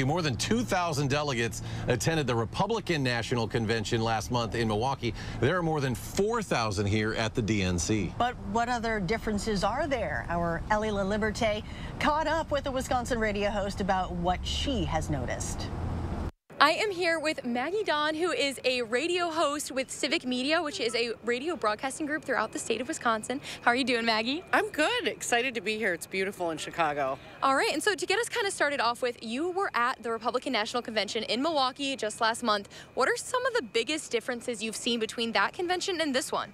More than 2,000 delegates attended the Republican National Convention last month in Milwaukee. There are more than 4,000 here at the DNC. But what other differences are there? Our Ellie LaLiberte caught up with a Wisconsin radio host about what she has noticed. I am here with Maggie Don, who is a radio host with Civic Media, which is a radio broadcasting group throughout the state of Wisconsin. How are you doing, Maggie? I'm good. Excited to be here. It's beautiful in Chicago. All right. And so to get us kind of started off with, you were at the Republican National Convention in Milwaukee just last month. What are some of the biggest differences you've seen between that convention and this one?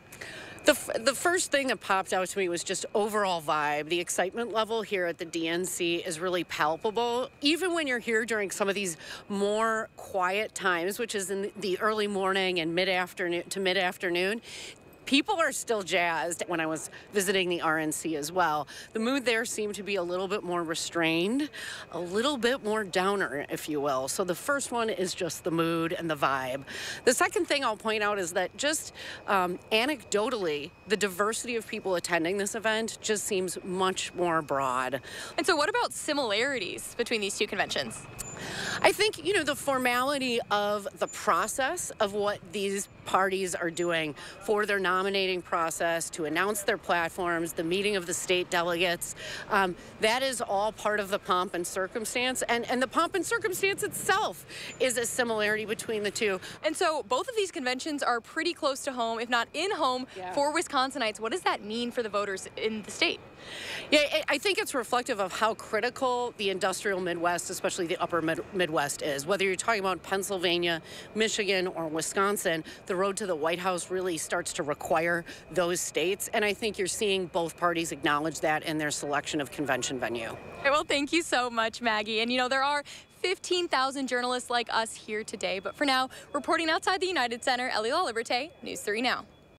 The first thing that popped out to me was just overall vibe. The excitement level here at the DNC is really palpable. Even when you're here during some of these more quiet times, which is in the early morning and mid-afternoon to mid-afternoon, people are still jazzed. When I was visiting the RNC as well, the mood there seemed to be a little bit more restrained, a little bit more downer, if you will. So the first one is just the mood and the vibe. The second thing I'll point out is that just anecdotally, the diversity of people attending this event just seems much more broad. And so what about similarities between these two conventions? I think, the formality of the process of what these parties are doing for their nominating process, to announce their platforms, the meeting of the state delegates, that is all part of the pomp and circumstance. And the pomp and circumstance itself is a similarity between the two. And so both of these conventions are pretty close to home, if not in home, for Wisconsinites. What does that mean for the voters in the state? Yeah, I think it's reflective of how critical the industrial Midwest, especially the upper Midwest, is. Whether you're talking about Pennsylvania, Michigan, or Wisconsin, the road to the White House really starts to require those states. And I think you're seeing both parties acknowledge that in their selection of convention venue. Well, thank you so much, Maggie. And there are 15,000 journalists like us here today. But for now, reporting outside the United Center, Ellie LaLiberte, News 3 Now.